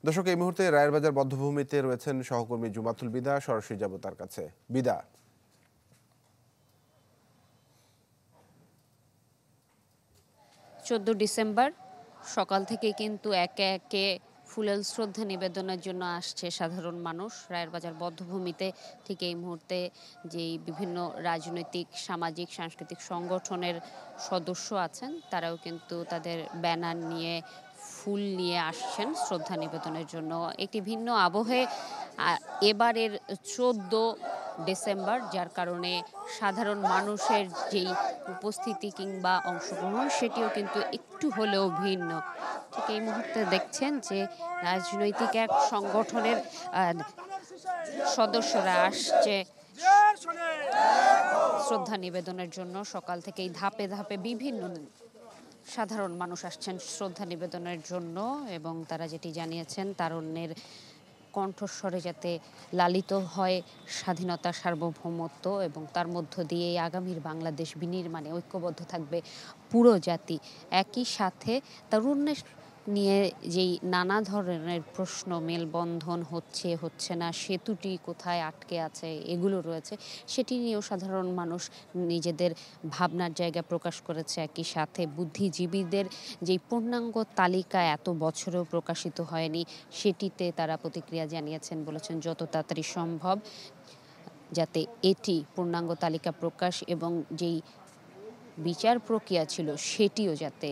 দর্শক, এই মুহূর্তে রায়ের বাজার বধ্যভূমিতে রয়েছেন সহকর্মী জুমাতুল বিদা। সরাসরি যাব তার কাছে। বিদা, 14 ডিসেম্বর সকাল থেকে কিন্তু একে একে ফুলেল শ্রদ্ধা নিবেদনের জন্য আসছে সাধারণ মানুষ রায়ের বাজার বধ্যভূমিতে। ঠিক এই মুহূর্তে যেই বিভিন্ন রাজনৈতিক, সামাজিক, সাংস্কৃতিক সংগঠনের সদস্য আছেন তারাও কিন্তু তাদের ব্যানার নিয়ে, ফুল নিয়ে আসছেন শ্রদ্ধা নিবেদনের জন্য। একটি ভিন্ন আবহে এবারের 14 ডিসেম্বর, যার কারণে সাধারণ মানুষের যেই উপস্থিতি কিংবা অংশগ্রহণ সেটিও কিন্তু একটু হলেও ভিন্ন। ঠিক এই মুহূর্তে দেখছেন যে রাজনৈতিক এক সংগঠনের সদস্যরা আসছে শ্রদ্ধা নিবেদনের জন্য। সকাল থেকেই ধাপে ধাপে বিভিন্ন সাধারণ মানুষ আসছেন শ্রদ্ধা নিবেদনের জন্য, এবং তারা যেটি জানিয়েছেন তারুণ্যের কণ্ঠস্বরে যাতে লালিত হয় স্বাধীনতা, সার্বভৌমত্ব, এবং তার মধ্য দিয়ে আগামীর বাংলাদেশ বিনির্মাণে ঐক্যবদ্ধ থাকবে পুরো জাতি। একই সাথে তারুণ্যের নিয়ে যেই নানা ধরনের প্রশ্ন, মেলবন্ধন হচ্ছে না, সেতুটি কোথায় আটকে আছে, এগুলো রয়েছে, সেটি নিয়েও সাধারণ মানুষ নিজেদের ভাবনার জায়গা প্রকাশ করেছে। একই সাথে বুদ্ধিজীবীদের যেই পূর্ণাঙ্গ তালিকা এত বছরেও প্রকাশিত হয়নি, সেটিতে তারা প্রতিক্রিয়া জানিয়েছেন, বলেছেন যত তাড়াতাড়ি সম্ভব যাতে এটি পূর্ণাঙ্গ তালিকা প্রকাশ এবং যেই বিচার প্রক্রিয়া ছিল সেটিও যাতে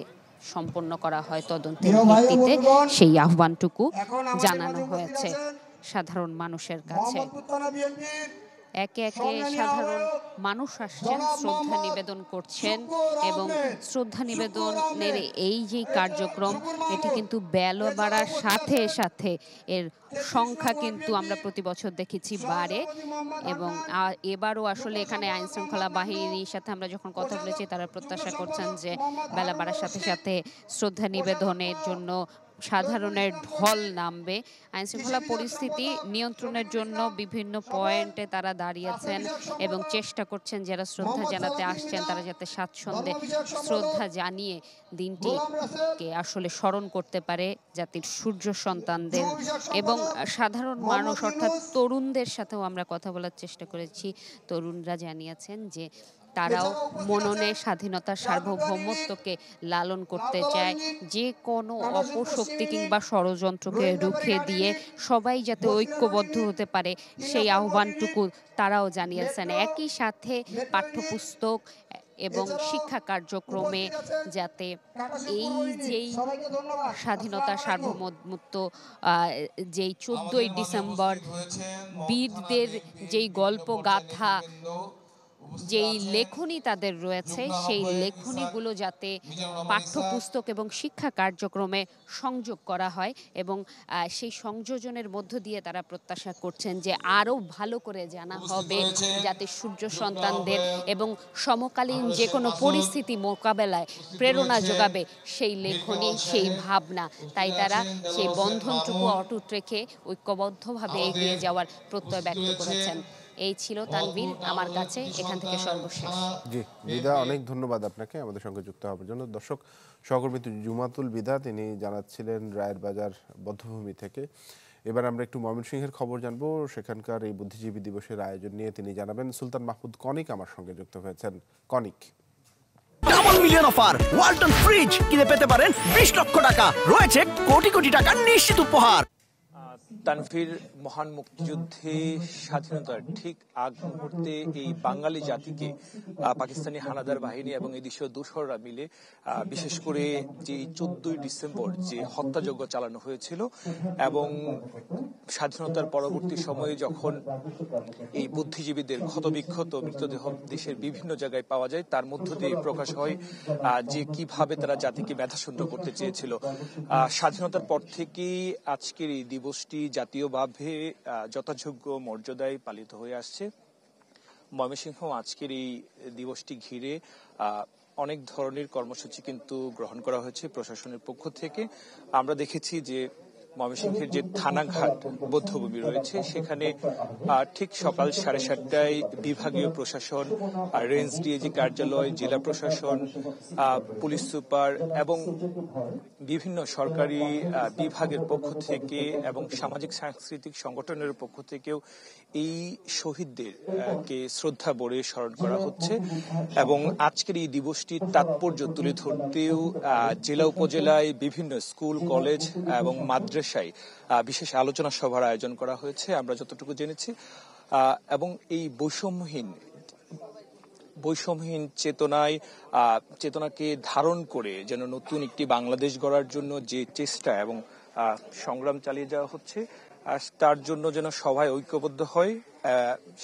সম্পন্ন করা হয় তদন্তের ভিত্তিতে, সেই আহ্বানটুকু জানানো হয়েছে সাধারণ মানুষের কাছে। একে একে সাধারণ মানুষ আসছেন, শ্রদ্ধা নিবেদন করছেন, এবং শ্রদ্ধা নিবেদনের এই যে কার্যক্রম, এটি কিন্তু বেলা বাড়ার সাথে সাথে এর সংখ্যা কিন্তু আমরা প্রতি বছর দেখেছি বাড়ে। এবং এবারও আসলে এখানে আইন শৃঙ্খলা বাহিনীর সাথে আমরা যখন কথা বলেছি, তারা প্রত্যাশা করছেন যে বেলা বাড়ার সাথে সাথে শ্রদ্ধা নিবেদনের জন্য সাধারণের ঢল নামবে। আইন শৃঙ্খলা পরিস্থিতি নিয়ন্ত্রণের জন্য বিভিন্ন পয়েন্টে তারা দাঁড়িয়েছেন এবং চেষ্টা করছেন যারা শ্রদ্ধা জানাতে আসছেন তারা যাতে স্বাচ্ছন্দ্যে শ্রদ্ধা জানিয়ে দিনটিকে আসলে স্মরণ করতে পারে জাতির সূর্য সন্তানদের এবং সাধারণ মানুষ অর্থাৎ তরুণদের সাথেও আমরা কথা বলার চেষ্টা করেছি। তরুণরা জানিয়েছেন যে তারাও মননে স্বাধীনতা, সার্বভৌমত্বকে লালন করতে চায়, যে কোনো অপশক্তি কিংবা ষড়যন্ত্রকে রুখে দিয়ে সবাই যাতে ঐক্যবদ্ধ হতে পারে সেই আহ্বানটুকু তারাও জানিয়েছেন। একই সাথে পাঠ্যপুস্তক এবং শিক্ষা কার্যক্রমে যাতে এই যেই স্বাধীনতা, সার্বভৌমত্ব, যেই 14ই ডিসেম্বর বীরদের যেই গল্প গাথা, যেই লেখনী তাদের রয়েছে, সেই লেখনীগুলো যাতে পাঠ্যপুস্তক এবং শিক্ষা কার্যক্রমে সংযোগ করা হয়, এবং সেই সংযোজনের মধ্য দিয়ে তারা প্রত্যাশা করছেন যে আরও ভালো করে জানা হবে যাতে সূর্য সন্তানদের এবং সমকালীন যে কোনো পরিস্থিতি মোকাবেলায় প্রেরণা যোগাবে সেই লেখনী, সেই ভাবনা। তাই তারা সেই বন্ধনটুকু অটুট রেখে ঐক্যবদ্ধভাবে এগিয়ে যাওয়ার প্রত্যয় ব্যক্ত করেছেন। এই ছিল তানভীর আমার কাছে এখান থেকে সর্বশেষ। জি বিদা, অনেক ধন্যবাদ আপনাকে আমাদের সঙ্গে যুক্ত হওয়ার জন্য। দর্শক, সহকর্মী জুমাতুল বিদা তিনি জানাচ্ছিলেন রায়ের বাজার বধ্যভূমি থেকে। এবার আমরা একটু ময়মনসিংহের খবর জানবো। সেখানকার এই বুদ্ধিজীবী দিবসের আয়োজন নিয়ে তিনি জানাবেন। সুলতান মাহমুদ কনিক আমার সঙ্গে যুক্ত হয়েছেন। Conic, double million offer Walton fridge কিনে পেতে পারেন 20 লক্ষ টাকা, রয়েছে কোটি কোটি টাকার নিশ্চিত উপহার। তানভীর, মহান মুক্তিযুদ্ধে স্বাধীনতার ঠিক আগ মুহূর্তে এই বাঙালি জাতিকে পাকিস্তানি হানাদার বাহিনী এবং এদেশীয় দোসররা মিলে বিশেষ করে যে 14ই ডিসেম্বর যে হত্যাযজ্ঞ চালানো হয়েছিল, এবং স্বাধীনতার পরবর্তী সময়ে যখন এই বুদ্ধিজীবীদের ক্ষতবিক্ষত মৃতদেহ দেশের বিভিন্ন জায়গায় পাওয়া যায়, তার মধ্য দিয়ে প্রকাশ হয় যে কিভাবে তারা জাতিকে মেধাশূন্য করতে চেয়েছিল। স্বাধীনতার পর থেকেই আজকের এই দিবসটি জাতীয়ভাবে যথাযোগ্য মর্যাদায় পালিত হয়ে আসছে। ময়মনসিংহ আজকের এই দিবসটি ঘিরে অনেক ধরনের কর্মসূচি কিন্তু গ্রহণ করা হয়েছে প্রশাসনের পক্ষ থেকে। আমরা দেখেছি যে ময়মনসিংহের যে থানাঘাট বধ্যভূমি রয়েছে সেখানে ঠিক সকাল 7:30টায় বিভাগীয় প্রশাসন, রেঞ্জ ডিএজি কার্যালয়, জেলা প্রশাসন, পুলিশ সুপার এবং বিভিন্ন সরকারি বিভাগের পক্ষ থেকে এবং সামাজিক সাংস্কৃতিক সংগঠনের পক্ষ থেকেও এই শহীদদের কে শ্রদ্ধা ভরে স্মরণ করা হচ্ছে এবং আজকের এই দিবসটির তাৎপর্য তুলে ধরতেও জেলা উপজেলায় বিভিন্ন স্কুল, কলেজ এবং মাদ্রাসায় বিশেষ আলোচনা সভার আয়োজন করা হয়েছে আমরা যতটুকু জেনেছি। এবং এই বৈষম্যহীন চেতনাকে ধারণ করে যেন নতুন একটি বাংলাদেশ গড়ার জন্য যে চেষ্টা এবং সংগ্রাম চালিয়ে যাওয়া হচ্ছে তার জন্য যেন সবাই ঐক্যবদ্ধ হয়,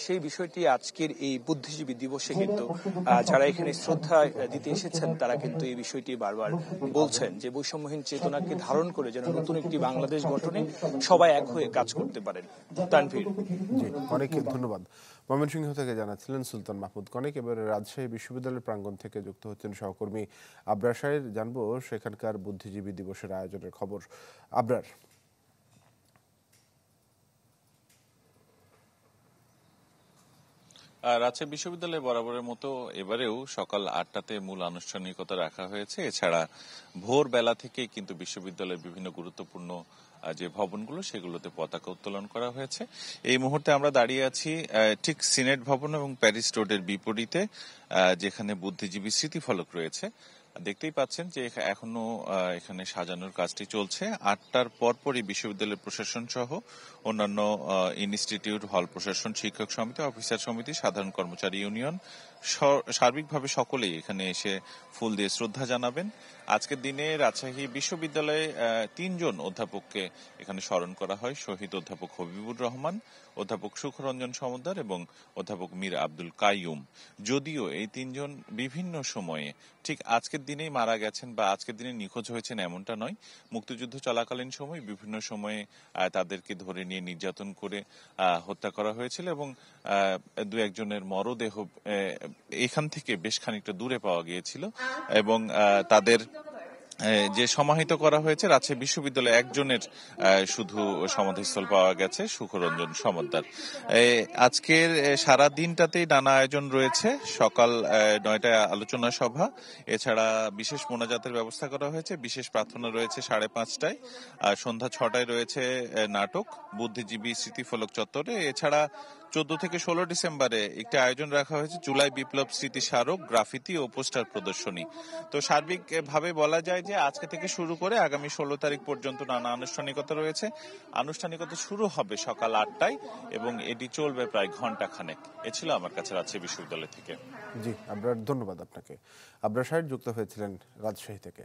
সেই বিষয়টি আজকের এই বুদ্ধিজীবী দিবসে কিন্তু যারা এখানে শ্রদ্ধা দিতে এসেছেন তারা কিন্তু এই বিষয়টি বারবার বলছেন যে বৈষম্যহীন চেতনাকে ধারণ করে যেন নতুন একটি বাংলাদেশ গঠনে সবাই এক হয়ে কাজ করতে পারেন। তানভীর। জি, অনেক ধন্যবাদ। ময়মনসিংহ থেকে জানাচ্ছিলেন সুলতান মাহমুদ কনিক। এবারে রাজশাহী বিশ্ববিদ্যালয়ের প্রাঙ্গণ থেকে যুক্ত হচ্ছেন সহকর্মী আবরার সাহেব। জানবো সেখানকার বুদ্ধিজীবী দিবসের আয়োজনের খবর। আবরার। রাজশাহী বিশ্ববিদ্যালয়ে বরাবরের মতো এবারেও সকাল 8টাতে মূল আনুষ্ঠানিকতা রাখা হয়েছে। এছাড়া ভোরবেলা থেকে কিন্তু বিশ্ববিদ্যালয়ের বিভিন্ন গুরুত্বপূর্ণ যে ভবনগুলো সেগুলোতে পতাকা উত্তোলন করা হয়েছে। এই মুহূর্তে আমরা দাঁড়িয়ে আছি ঠিক সিনেট ভবন এবং প্যারিস রোডের বিপরীতে, যেখানে বুদ্ধিজীবী স্মৃতিফলক রয়েছে। দেখতেই পাচ্ছেন যে এখনো এখানে সাজানোর কাজটি চলছে। 8টার পরপরই বিশ্ববিদ্যালয়ের প্রশাসন সহ অন্যান্য ইনস্টিটিউট, হল প্রশাসন, শিক্ষক সমিতি, অফিসার সমিতি, সাধারণ কর্মচারী ইউনিয়ন সার্বিকভাবে সকলেই এখানে এসে ফুল দিয়ে শ্রদ্ধা জানাবেন। আজকের দিনে রাজশাহী বিশ্ববিদ্যালয়ে 3 জন অধ্যাপককে এখানে স্মরণ করা হয়। শহীদ অধ্যাপক হবিবুর রহমান, অধ্যাপক সুখরঞ্জন সমদ্দার এবং অধ্যাপক মীর আব্দুল কাইয়ুম। যদিও এই 3 জন বিভিন্ন সময়ে ঠিক আজকের দিনেই মারা গেছেন বা আজকের দিনে নিখোঁজ হয়েছেন এমনটা নয়। মুক্তিযুদ্ধ চলাকালীন সময় বিভিন্ন সময়ে তাদেরকে ধরে নিয়ে নির্যাতন করে হত্যা করা হয়েছিল এবং 2-1 জনের মরদেহ এখান থেকে বেশ খানিকটা দূরে পাওয়া গিয়েছিল এবং তাদের যে সমাহিত করা হয়েছে রাজশাহী বিশ্ববিদ্যালয়ে 1 জনের শুধু সমাধিস্থল পাওয়া গেছে, সুখরঞ্জন সমদ্দার। আজকের সারা দিনটাতেই নানা আয়োজন রয়েছে। সকাল 9টায় আলোচনা সভা, এছাড়া বিশেষ মোনাজাতের ব্যবস্থা করা হয়েছে। বিশেষ প্রার্থনা রয়েছে 5:30টায়, সন্ধ্যা 6টায় রয়েছে নাটক বুদ্ধিজীবী স্মৃতিফলক চত্বরে। এছাড়া 14 থেকে 16 ডিসেম্বরে একটি আয়োজন রাখা হয়েছে জুলাই বিপ্লব স্মৃতি স্মারক, গ্রাফিতি ও পোস্টার প্রদর্শনী। তো সার্বিকভাবে বলা যায় যে আজকে থেকে শুরু করে আগামী 16 তারিখ পর্যন্ত নানা আনুষ্ঠানিকতা রয়েছে। আনুষ্ঠানিকতা শুরু হবে সকাল 8টায় এবং এটি চলবে প্রায় ঘণ্টাখানেক। এ ছিল আমার কাছে রাজশাহী বিশ্ববিদ্যালয় থেকে। জি, আবরার, ধন্যবাদ আপনাকে। আবরার সাহেব যুক্ত হয়েছিলেন রাজশাহী থেকে।